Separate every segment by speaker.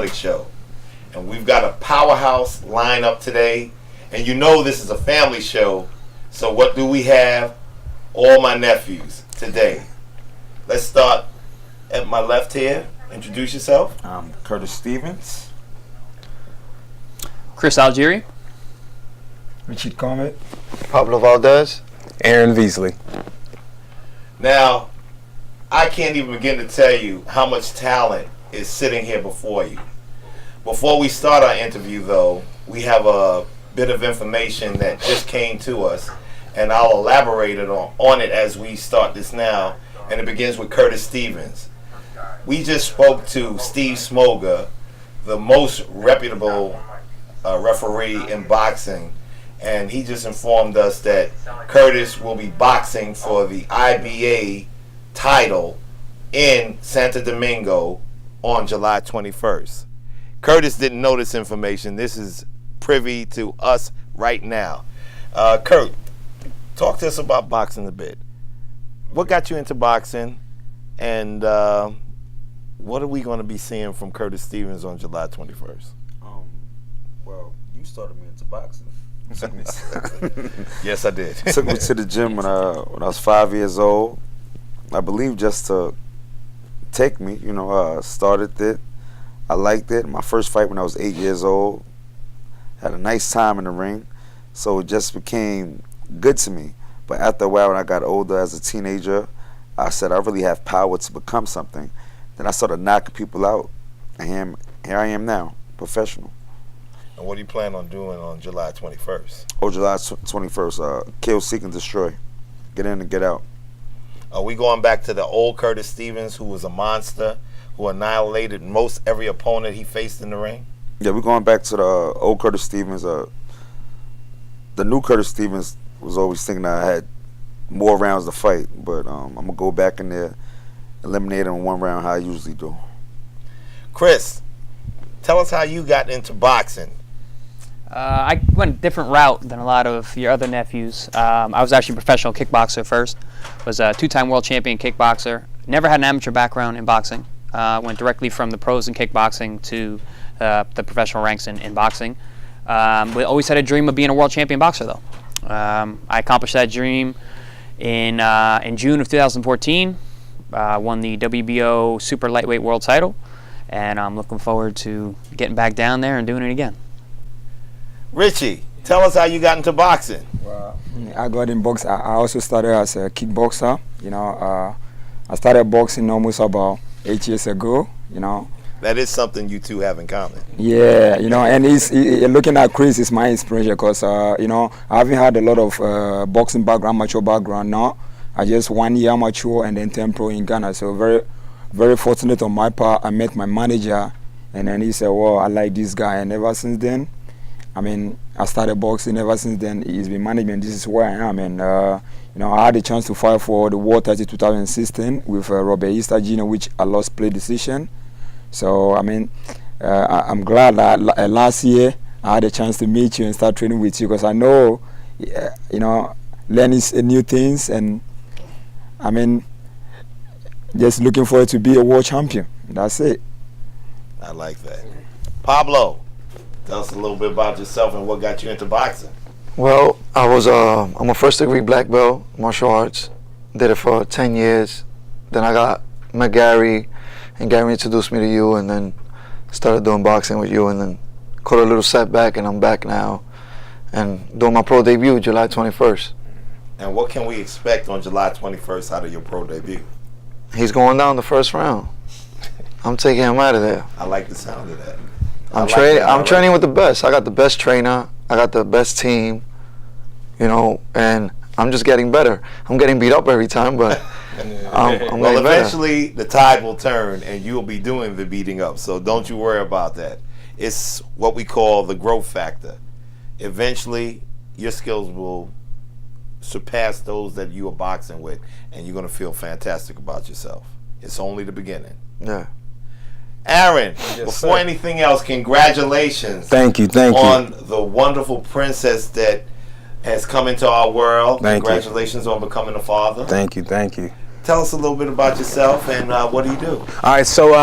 Speaker 1: athletic show. And we've got a powerhouse lineup today. And you know this is a family show. So what do we have? All my nephews today. Let's start at my left here. Introduce yourself.
Speaker 2: I'm Curtis Stevens.
Speaker 3: Chris Algieri.
Speaker 4: Richard Commey.
Speaker 5: Pablo Valdez.
Speaker 6: Aaron Veasly.
Speaker 1: Now, I can't even begin to tell you how much talent is sitting here before you. Before we start our interview, though, we have a bit of information that just came to us, and I'll elaborate on it as we start this now, and it begins with Curtis Stevens. We just spoke to Steve Smoger, the most reputable referee in boxing, and he just informed us that Curtis will be boxing for the IBA title in Santo Domingo on July 21st. Curtis didn't know this information. This is privy to us right now. Kurt, talk to us about boxing a bit. What got you into boxing, and what are we going to be seeing from Curtis Stevens on July 21st?
Speaker 2: Well, you started me into boxing.
Speaker 1: Yes, I did.
Speaker 2: Took me to the gym when I was 5 years old. I believe just to take me, started it. I liked it. My first fight when I was 8 years old. Had a nice time in the ring. So it just became good to me. But after a while, when I got older as a teenager, I said I really have power to become something. Then I started knocking people out. And here I am now, professional.
Speaker 1: And what do you plan on doing on July 21st?
Speaker 2: Oh, July 21st, kill, seek, and destroy. Get in and get out.
Speaker 1: Are we going back to the old Curtis Stevens, who was a monster, who annihilated most every opponent he faced in the ring?
Speaker 2: Yeah, we're going back to the old Curtis Stevens. The new Curtis Stevens was always thinking that I had more rounds to fight, but I'm going to go back in there, eliminate him in one round how I usually do.
Speaker 1: Chris, tell us how you got into boxing.
Speaker 3: I went a different route than a lot of your other nephews. I was actually a professional kickboxer first. Was a two-time world champion kickboxer. Never had an amateur background in boxing. Went directly from the pros in kickboxing to the professional ranks in boxing. We always had a dream of being a world champion boxer, though. I accomplished that dream in June of 2014. Won the WBO super lightweight world title, and I'm looking forward to getting back down there and doing it again.
Speaker 1: Richie, tell us how you got into boxing.
Speaker 4: Well, I got in boxing. I also started as a kickboxer. I started boxing almost about 8 years ago.
Speaker 1: That is something you two have in common.
Speaker 4: Yeah, and looking at Chris is my inspiration because, I haven't had a lot of boxing background, amateur background now. I just 1 year amateur and then 10 pro in Ghana. So very, very fortunate on my part. I met my manager, and then he said, well, I like this guy. And ever since then, I started boxing. Ever since then, he's been management. This is where I am. And, I had a chance to fight for the World Title 2016 with Robert Easter Jr., which I lost play decision. So, I'm glad that last year I had a chance to meet you and start training with you because I know, learning new things and, just looking forward to be a world champion. That's it.
Speaker 1: I like that. Pablo, tell us a little bit about yourself and what got you into boxing.
Speaker 5: Well, I'm a first degree black belt, martial arts. Did it for 10 years. Then I met Gary, and Gary introduced me to you, and then started doing boxing with you, and then caught a little setback, and I'm back now, and doing my pro debut July 21st.
Speaker 1: And what can we expect on July 21st out of your pro debut?
Speaker 5: He's going down the first round. I'm taking him out of there.
Speaker 1: I like the sound of that.
Speaker 5: I'm training with the best. I got the best trainer. I got the best team. And I'm just getting better. I'm getting beat up every time, but I'm
Speaker 1: well,
Speaker 5: getting
Speaker 1: eventually the tide will turn, and you'll be doing the beating up. So don't you worry about that. It's what we call the growth factor. Eventually, your skills will surpass those that you are boxing with, and you're going to feel fantastic about yourself. It's only the beginning.
Speaker 5: Yeah.
Speaker 1: Aaron, before anything else, congratulations.
Speaker 6: Thank you.
Speaker 1: On the wonderful princess that has come into our world. Congratulations on becoming a father.
Speaker 6: Thank you.
Speaker 1: Tell us a little bit about yourself and what do you do?
Speaker 6: All right, so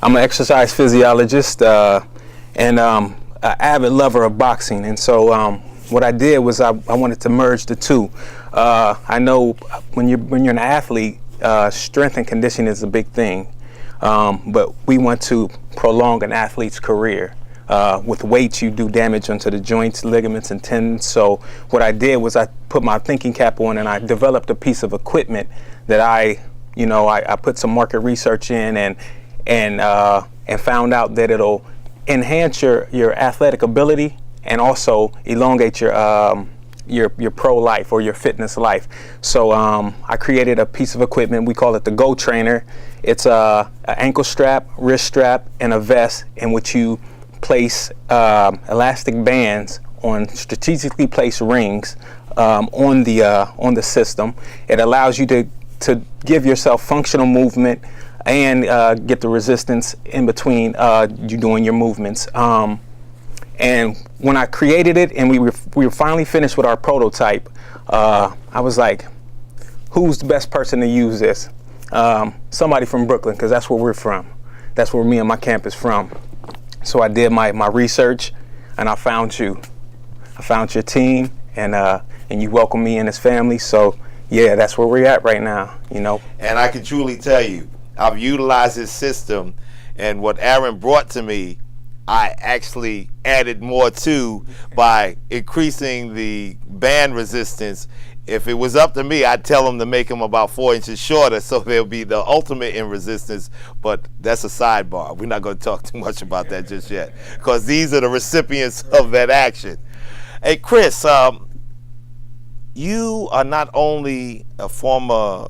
Speaker 6: I'm an exercise physiologist and an avid lover of boxing. And so what I did was I wanted to merge the two. I know when you're an athlete, strength and conditioning is a big thing, but we want to prolong an athlete's career. With weights, you do damage onto the joints, ligaments, and tendons. So what I did was I put my thinking cap on and I developed a piece of equipment that I put some market research in and found out that it'll enhance your athletic ability and also elongate your pro life or your fitness life. So I created a piece of equipment. We call it the Go Trainer. It's an ankle strap, wrist strap, and a vest in which you place elastic bands on strategically placed rings on the system. It allows you to give yourself functional movement and get the resistance in between you doing your movements. And when I created it and we were finally finished with our prototype, I was like, who's the best person to use this? Somebody from Brooklyn, because that's where we're from. That's where me and my camp is from. So I did my research, and I found you. I found your team, and you welcomed me in as family. So yeah, that's where we're at right now,
Speaker 1: And I can truly tell you, I've utilized this system, and what Aaron brought to me, I actually added more to by increasing the band resistance. If it was up to me, I'd tell them to make them about 4 inches shorter so they'll be the ultimate in resistance, but that's a sidebar. We're not going to talk too much about that just yet because these are the recipients of that action. Hey, Chris, you are not only a former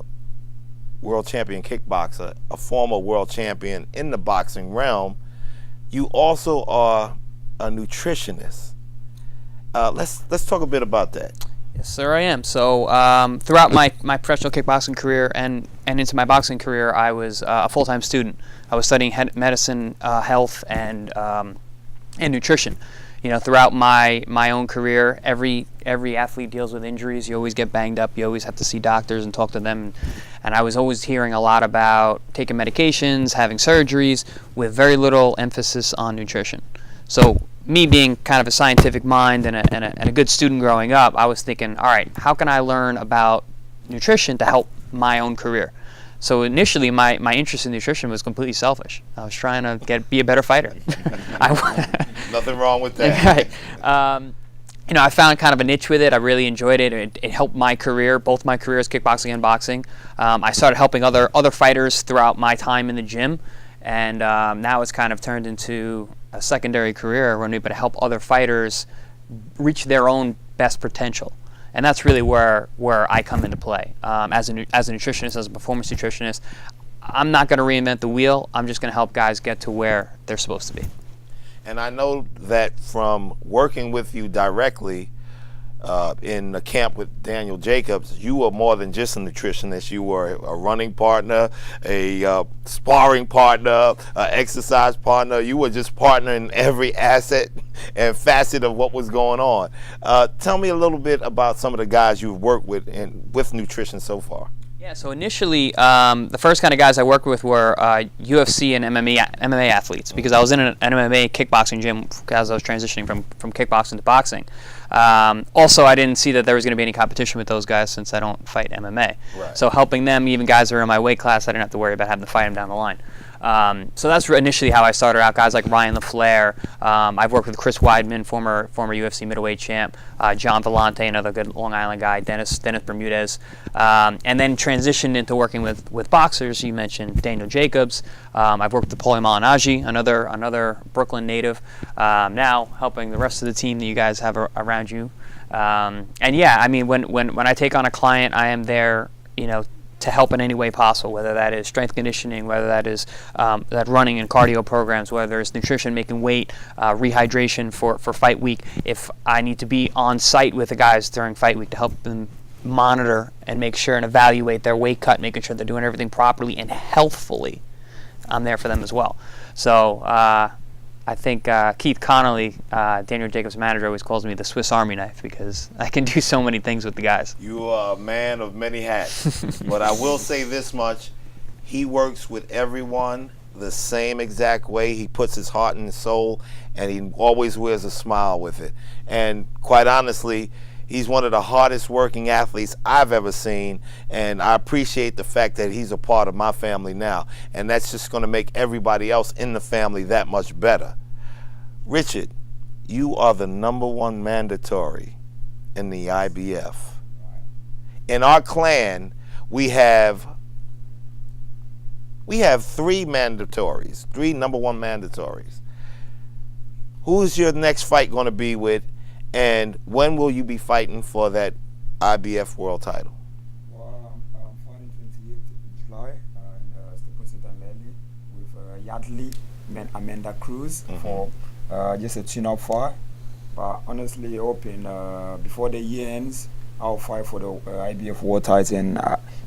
Speaker 1: world champion kickboxer, a former world champion in the boxing realm, you also are a nutritionist. Let's talk a bit about that.
Speaker 3: Yes, sir, I am. So throughout my professional kickboxing career and into my boxing career, I was a full-time student. I was studying medicine, health, and nutrition. Throughout my own career, every athlete deals with injuries. You always get banged up. You always have to see doctors and talk to them. And I was always hearing a lot about taking medications, having surgeries, with very little emphasis on nutrition. So me being kind of a scientific mind and a good student growing up, I was thinking, all right, how can I learn about nutrition to help my own career? So initially, my interest in nutrition was completely selfish. I was trying to be a better fighter.
Speaker 1: Nothing wrong with that.
Speaker 3: Right. I found kind of a niche with it. I really enjoyed it. It helped my career, both my careers, kickboxing and boxing. I started helping other fighters throughout my time in the gym, and now it's kind of turned into a secondary career where I'm able to help other fighters reach their own best potential. And that's really where I come into play. As a nutritionist, as a performance nutritionist, I'm not going to reinvent the wheel. I'm just going to help guys get to where they're supposed to be.
Speaker 1: And I know that from working with you directly in the camp with Daniel Jacobs, you were more than just a nutritionist. You were a running partner, a sparring partner, an exercise partner. You were just partnering every asset and facet of what was going on. Tell me a little bit about some of the guys you've worked with with nutrition so far.
Speaker 3: Yeah, so initially, the first kind of guys I worked with were UFC and MMA athletes, because I was in an MMA kickboxing gym as I was transitioning from kickboxing to boxing. Also, I didn't see that there was going to be any competition with those guys since I don't fight MMA.
Speaker 1: Right.
Speaker 3: So helping them, even guys that are in my weight class, I didn't have to worry about having to fight them down the line. So that's initially how I started out. Guys like Ryan LaFleur. I've worked with Chris Weidman, former UFC middleweight champ. John Vellante, another good Long Island guy. Dennis Bermudez. And then transitioned into working with boxers. You mentioned Daniel Jacobs. I've worked with Paulie Malignaggi, another Brooklyn native. Now helping the rest of the team that you guys have around you. And yeah, I mean, when I take on a client, I am there, to help in any way possible, whether that is strength conditioning, whether that is that running and cardio programs, whether it's nutrition, making weight, rehydration for fight week. If I need to be on site with the guys during fight week to help them monitor and make sure and evaluate their weight cut, making sure they're doing everything properly and healthfully, I'm there for them as well. So I think Keith Connolly, Daniel Jacobs' manager, always calls me the Swiss Army knife because I can do so many things with the guys.
Speaker 1: You are a man of many hats. But I will say this much. He works with everyone the same exact way. He puts his heart and soul, and he always wears a smile with it. And quite honestly, he's one of the hardest working athletes I've ever seen, and I appreciate the fact that he's a part of my family now, and that's just going to make everybody else in the family that much better. Richard, you are the #1 mandatory in the IBF. In our clan, we have 3 mandatories, 3 #1 mandatories. Who's your next fight going to be with, and when will you be fighting for that IBF world title?
Speaker 4: Well, I'm fighting 28th July in Staples City with Yardley and Amanda Cruz for just a tune-up fight. But honestly, hoping before the year ends, I'll fight for the IBF world title, and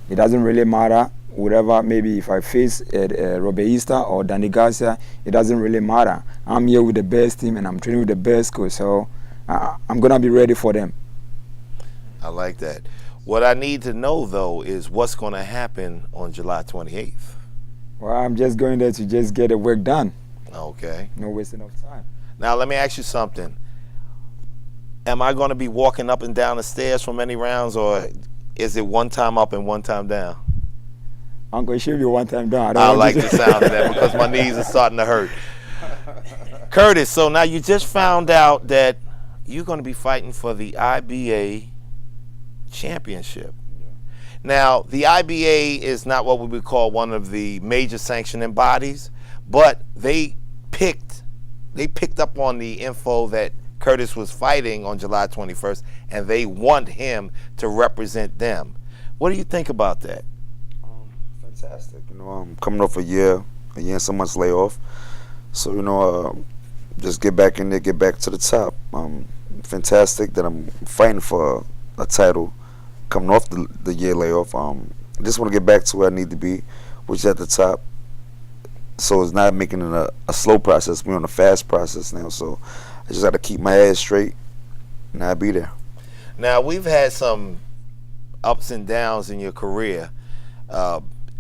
Speaker 4: it doesn't really matter. Whatever, maybe if I face Robeista or Danny Garcia, it doesn't really matter. I'm here with the best team, and I'm training with the best coach, so I'm gonna be ready for them.
Speaker 1: I like that. What I need to know, though, is what's going to happen on July 28th.
Speaker 4: Well, I'm just going there to just get the work done.
Speaker 1: Okay.
Speaker 4: No wasting of time.
Speaker 1: Now, let me ask you something. Am I going to be walking up and down the stairs for many rounds, or is it one time up and one time down?
Speaker 4: Uncle, it should be one time down.
Speaker 1: I like the sound of that because my knees are starting to hurt. Curtis, so now you just found out that you're going to be fighting for the IBA championship. Now, the IBA is not what we would call one of the major sanctioning bodies, but they picked up on the info that Curtis was fighting on July 21st, and they want him to represent them. What do you think about that?
Speaker 2: Fantastic. You know, I'm coming off a year and some months layoff. So, you know, just get back in there, get back to the top. Fantastic that I'm fighting for a title coming off the year layoff. I just want to get back to where I need to be, which is at the top. So it's not making it a slow process. We're on a fast process now. So I just got to keep my head straight, and I'll be there.
Speaker 1: Now, we've had some ups and downs in your career.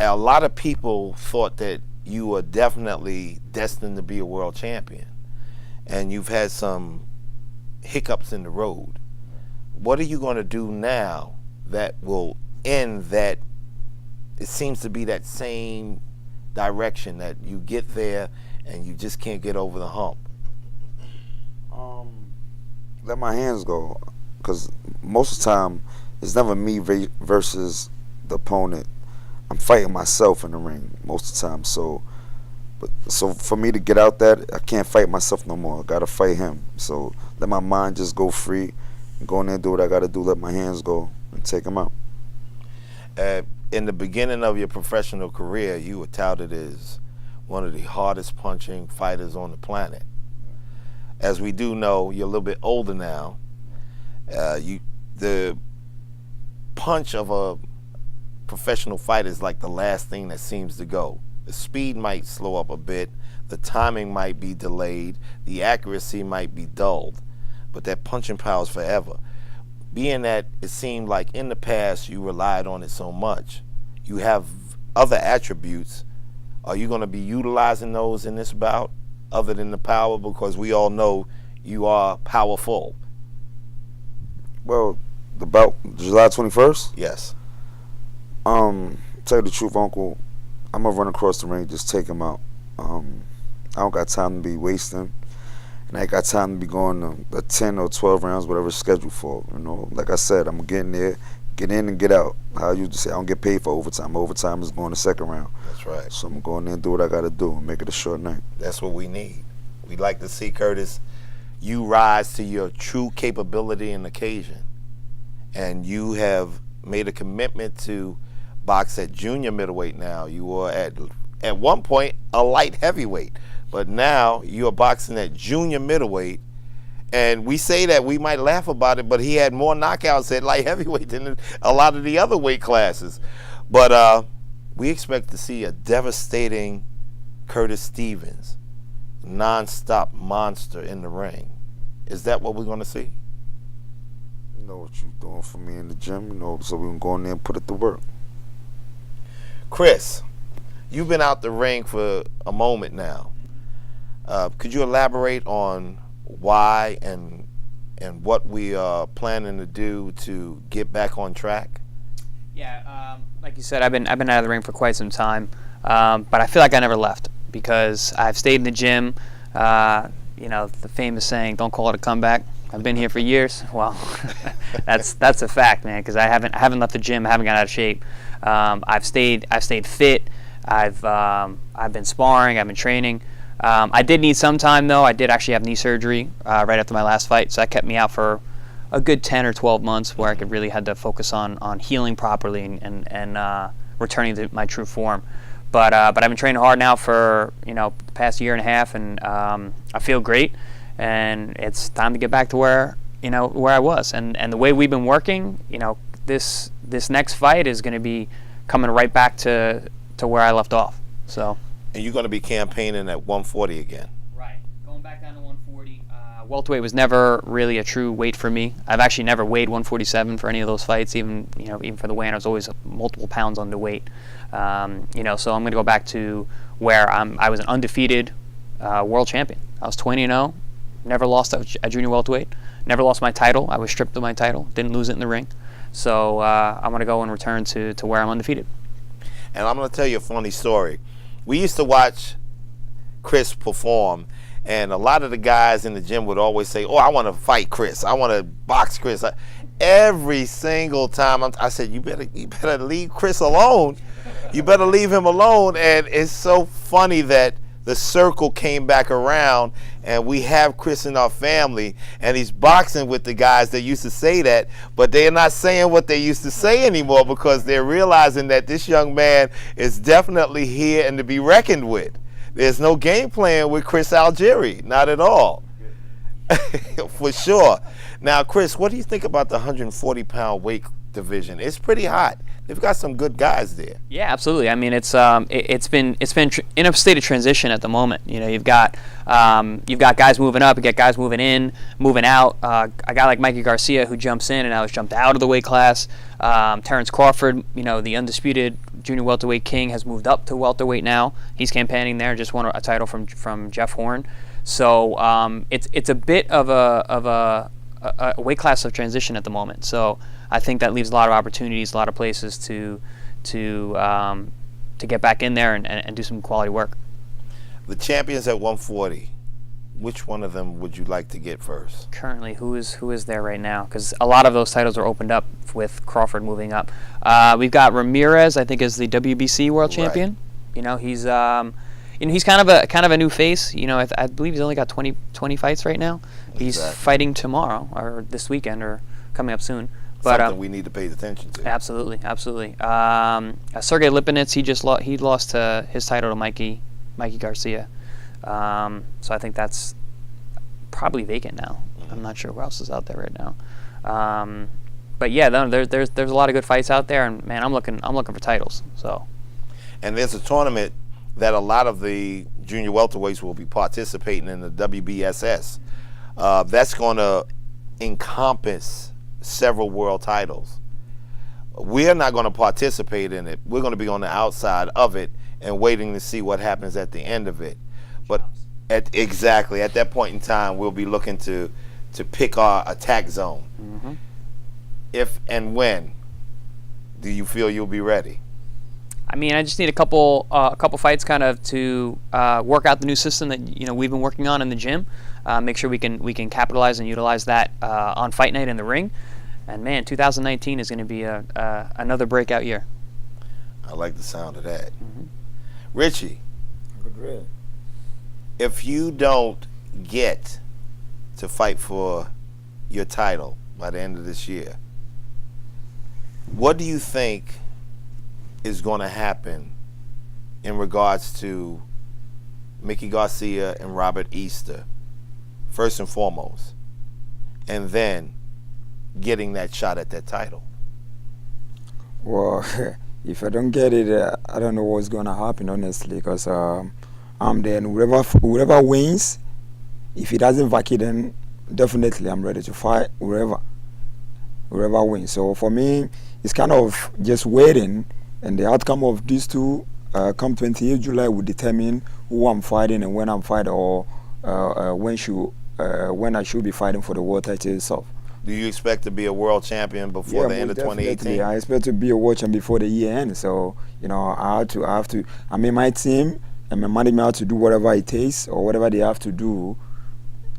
Speaker 1: A lot of people thought that you were definitely destined to be a world champion, and you've had some hiccups in the road. What are you going to do now that will end that? It seems to be that same direction that you get there and you just can't get over the hump.
Speaker 2: Let my hands go, because most of the time it's never me versus the opponent. I'm fighting myself in the ring most of the time. So for me to get out that, I can't fight myself no more. I gotta fight him. So let my mind just go free, go in there and do what I gotta do. Let my hands go and take him out.
Speaker 1: In the beginning of your professional career, you were touted as one of the hardest punching fighters on the planet. As we do know, you're a little bit older now. The punch of a professional fighter is like the last thing that seems to go. The speed might slow up a bit, the timing might be delayed, the accuracy might be dulled, but that punching power is forever. Being that it seemed like in the past you relied on it so much, you have other attributes. Are you going to be utilizing those in this bout other than the power? Because we all know you are powerful.
Speaker 2: Well, the bout July 21st?
Speaker 1: Yes.
Speaker 2: Tell you the truth, Uncle, I'm gonna run across the ring, just take him out. I don't got time to be wasting, and I ain't got time to be going to 10 or 12 rounds, whatever it's scheduled for. You know, like I said, I'm getting there, get in and get out. How I used to say, I don't get paid for overtime. Overtime is going to second round.
Speaker 1: That's right.
Speaker 2: So I'm going in and do what I got to do and make it a short night.
Speaker 1: That's what we need. We'd like to see, Curtis, you rise to your true capability and occasion. And you have made a commitment to box at junior middleweight now. You were at one point a light heavyweight, but now you're boxing at junior middleweight. And we say that, we might laugh about it, but he had more knockouts at light heavyweight than a lot of the other weight classes. But we expect to see a devastating Curtis Stevens, non-stop monster in the ring. Is that what we're going to see?
Speaker 2: You know what you're doing for me in the gym, you know, so we can go in there and put it to work.
Speaker 1: Chris, You've been out the ring for a moment now. Could you elaborate on why and what we are planning to do to get back on track?
Speaker 3: Yeah, like you said, I've been out of the ring for quite some time, but I feel like I never left because I've stayed in the gym. You know, the famous saying, "Don't call it a comeback." I've been here for years. Well, that's a fact, man. Because I haven't left the gym. I haven't got out of shape. I've stayed fit. I've been sparring. I've been training. I did need some time though. I did actually have knee surgery right after my last fight, so that kept me out for a good 10 or 12 months, where I could really had to focus on healing properly and returning to my true form. But I've been training hard now for the past year and a half, and I feel great. And it's time to get back to where I was. And the way we've been working, this next fight is going to be coming right back to where I left off. So.
Speaker 1: And you're going to be campaigning at 140 again.
Speaker 3: Right. Going back down to 140. Welterweight was never really a true weight for me. I've actually never weighed 147 for any of those fights. Even for the weigh-in, I was always multiple pounds underweight. So I'm going to go back to where I was an undefeated world champion. I was 20-0. Never lost a junior welterweight. Never lost my title. I was stripped of my title. Didn't lose it in the ring. So I'm going to go and return to where I'm undefeated.
Speaker 1: And I'm going to tell you a funny story. We used to watch Chris perform, and a lot of the guys in the gym would always say, "Oh, I want to fight Chris. I want to box Chris." Every single time I said, "You better leave Chris alone. You better leave him alone." And it's so funny that the circle came back around, and we have Chris in our family, and he's boxing with the guys that used to say that, but they're not saying what they used to say anymore because they're realizing that this young man is definitely here and to be reckoned with. There's no game plan with Chris Algieri, not at all. For sure. Now, Chris, what do you think about the 140-pound weight division? It's pretty hot. They've got some good guys there.
Speaker 3: Yeah, absolutely. I mean, it's been in a state of transition at the moment. You've got guys moving up, you got guys moving in, moving out. A guy like Mikey Garcia who jumps in and now has jumped out of the weight class. Terrence Crawford, the undisputed junior welterweight king, has moved up to welterweight now. He's campaigning there. Just won a title from Jeff Horn. So it's a bit of a weight class of transition at the moment. So I think that leaves a lot of opportunities, a lot of places to get back in there and do some quality work.
Speaker 1: The champions at 140, which one of them would you like to get first?
Speaker 3: Currently, who is there right now? Because a lot of those titles are opened up with Crawford moving up. We've got Ramirez, I think, is the WBC world champion. He's he's kind of a new face. I believe he's only got 20 fights right now. He's fighting tomorrow or this weekend or coming up soon. But,
Speaker 1: something we need to pay attention to.
Speaker 3: Absolutely. Sergey Lipinets, he lost his title to Mikey Garcia. So I think that's probably vacant now. I'm not sure who else is out there right now. But yeah, there's a lot of good fights out there, and man, I'm looking for titles. So.
Speaker 1: And there's a tournament that a lot of the junior welterweights will be participating in, the WBSS. That's going to encompass several world titles. We're not going to participate in it. We're going to be on the outside of it and waiting to see what happens at the end of it. But at that point in time, we'll be looking to pick our attack zone. Mm-hmm. If and when do you feel you'll be ready?
Speaker 3: I mean, I just need a couple fights kind of to work out the new system that we've been working on in the gym. Make sure we can capitalize and utilize that on fight night in the ring. And man, 2019 is going to be another breakout year.
Speaker 1: I like the sound of that. Mm-hmm. Richie,
Speaker 4: Good.
Speaker 1: If you don't get to fight for your title by the end of this year, what do you think is going to happen in regards to Mickey Garcia and Robert Easter, first and foremost, and then getting that shot at that title?
Speaker 4: Well, if I don't get it, I don't know what's going to happen, honestly, because I'm there, and whoever wins, if he doesn't vacate, then definitely I'm ready to fight whoever wins. So for me, it's kind of just waiting, and the outcome of these two come 28th July will determine who I'm fighting and when I'm fighting, or when I should be fighting for the world title itself.
Speaker 1: Do you expect to be a world champion before the end of 2018?
Speaker 4: I expect to be a world champion before the year ends. So, I have to. I mean, my team and my management have to do whatever it takes or whatever they have to do,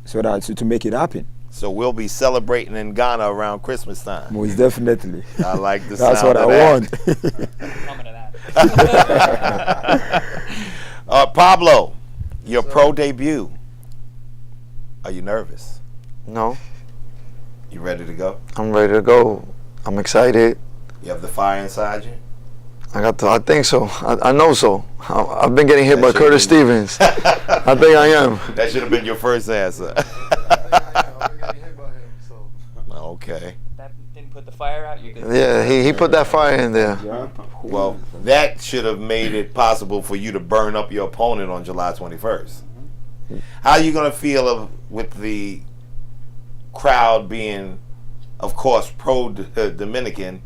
Speaker 4: so that to make it happen.
Speaker 1: So we'll be celebrating in Ghana around Christmas time.
Speaker 4: Most definitely.
Speaker 1: I like the
Speaker 4: That's
Speaker 1: sound
Speaker 4: what
Speaker 1: of
Speaker 4: I
Speaker 1: that.
Speaker 4: want.
Speaker 3: Coming to that.
Speaker 1: Pablo, your pro debut. Are you nervous?
Speaker 5: No,
Speaker 1: You ready to go?
Speaker 5: I'm ready to go. I'm excited.
Speaker 1: You have the fire inside you?
Speaker 5: I think so. I know so. I've been getting hit
Speaker 1: That
Speaker 5: by
Speaker 1: should've
Speaker 5: Curtis
Speaker 1: been-
Speaker 5: Stevens. I think I am.
Speaker 1: That should have been your first answer. Okay.
Speaker 3: That didn't put the fire out. You good?
Speaker 5: Yeah, he put that fire in there.
Speaker 1: Well, that should have made it possible for you to burn up your opponent on July 21st. How are you going to feel with the crowd being, of course, pro-Dominican,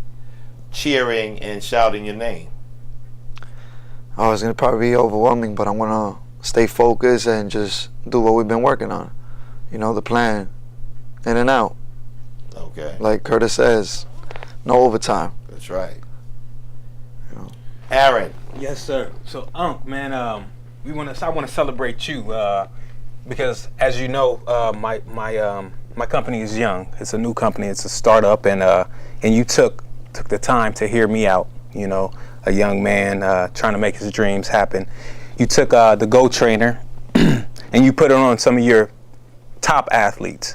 Speaker 1: cheering and shouting your name?
Speaker 5: Oh, it's gonna probably be overwhelming, but I'm gonna stay focused and just do what we've been working on. The plan, in and out.
Speaker 1: Okay.
Speaker 5: Like Curtis says, no overtime.
Speaker 1: That's right. Aaron.
Speaker 6: Yes, sir. So, man, I want to celebrate you because, as you know, my company is young. It's a new company. It's a startup, and you took the time to hear me out. A young man trying to make his dreams happen. You took the Go Trainer and you put it on some of your top athletes.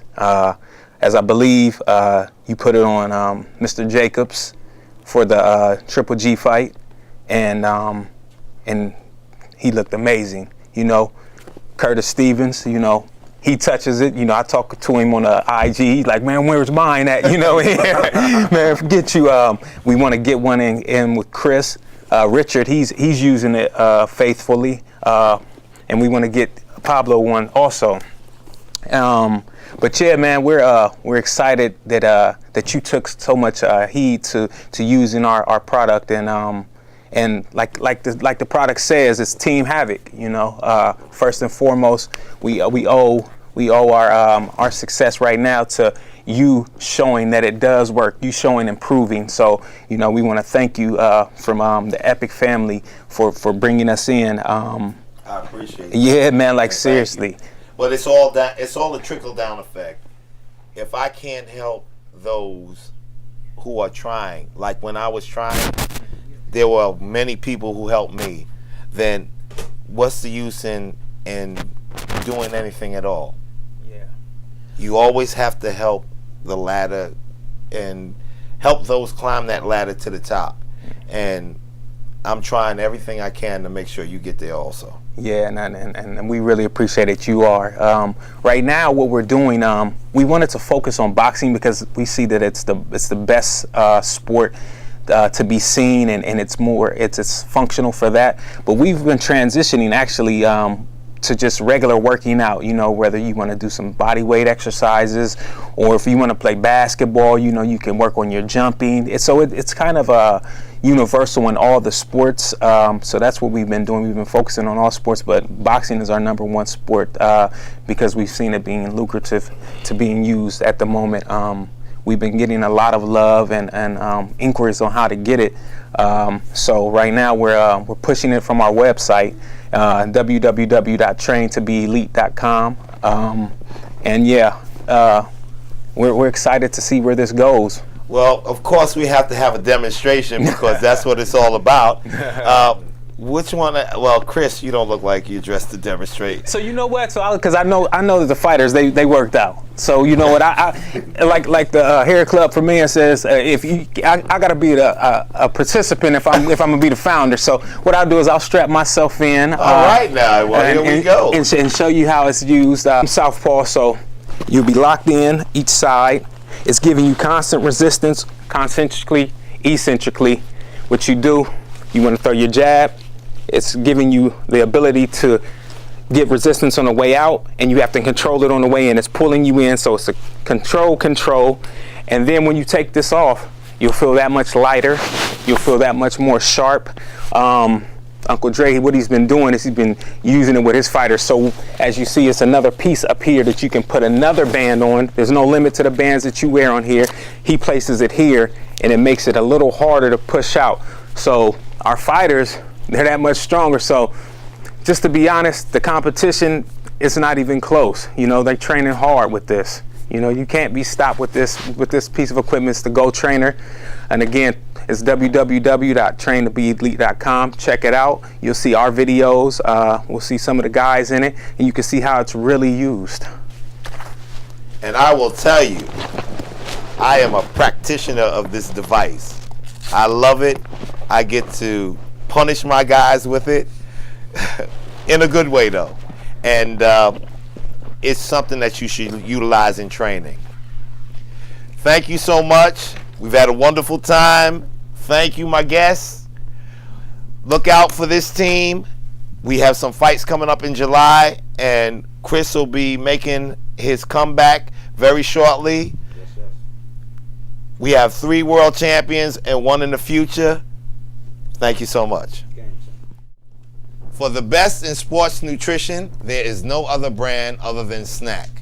Speaker 6: As I believe you put it on Mr. Jacobs for the Triple G fight, and he looked amazing. Curtis Stevens, he touches it. I talk to him on the IG. He's like, man, where's mine at? Man, forget you. We want to get one in with Chris. Richard, he's using it faithfully. And we want to get Pablo one also. But yeah, man, we're excited that you took so much heed to using our product, and like the product says, it's Team Havoc. First and foremost, we owe our success right now to you showing that it does work. You showing improving. So we want to thank you from the Epic family for bringing us in.
Speaker 1: I appreciate it.
Speaker 6: Yeah, man. Like,
Speaker 1: Thank
Speaker 6: seriously.
Speaker 1: you. But it's all a trickle down effect. If I can't help those who are trying, like when I was trying, there were many people who helped me, then what's the use in doing anything at all?
Speaker 6: Yeah.
Speaker 1: You always have to help the ladder and help those climb that ladder to the top. And I'm trying everything I can to make sure you get there also.
Speaker 6: Yeah, and we really appreciate that you are. Right now, what we're doing, we wanted to focus on boxing because we see that it's the best sport to be seen, and it's functional for that. But we've been transitioning actually to just regular working out. Whether you want to do some body weight exercises, or if you want to play basketball, you can work on your jumping. It's kind of universal in all the sports. So that's what we've been doing. We've been focusing on all sports, but boxing is our number one sport because we've seen it being lucrative to being used at the moment. We've been getting a lot of love and inquiries on how to get it. So right now we're pushing it from our website, www.traintobeelite.com. And yeah, we're excited to see where this goes.
Speaker 1: Well, of course we have to have a demonstration because that's what it's all about. Which one? Well, Chris, you don't look like you're dressed to demonstrate.
Speaker 6: So you know what? So because I know that the fighters they worked out. So you know what? I like the hair club for me. It says if you, I gotta be a participant if I'm gonna be the founder. So what I'll do is I'll strap myself in.
Speaker 1: All right now, well here we go.
Speaker 6: And show you how it's used. Southpaw. So you'll be locked in each side. It's giving you constant resistance, concentrically, eccentrically. What you do, you want to throw your jab. It's giving you the ability to get resistance on the way out, and you have to control it on the way in. It's pulling you in, so it's a control. And then when you take this off, you'll feel that much lighter. You'll feel that much more sharp. Uncle Dre, what he's been doing is he's been using it with his fighters. So as you see, it's another piece up here that you can put another band on. There's no limit to the bands that you wear on here. He places it here, and it makes it a little harder to push out. So our fighters, they're that much stronger. So just to be honest, the competition is not even close. You know, they're training hard with this. You know, you can't be stopped with this piece of equipment. It's the Go Trainer. And again, it's www.traintobeelite.com. Check it out. You'll see our videos. We'll see some of the guys in it, and you can see how it's really used.
Speaker 1: And I will tell you, I am a practitioner of this device. I love it. I get to punish my guys with it in a good way, though. And it's something that you should utilize in training. Thank you so much. We've had a wonderful time. Thank you, my guests. Look out for this team. We have some fights coming up in July, and Chris will be making his comeback very shortly. We have 3 world champions and 1 in the future. Thank you so much. For the best in sports nutrition, there is no other brand other than Snack.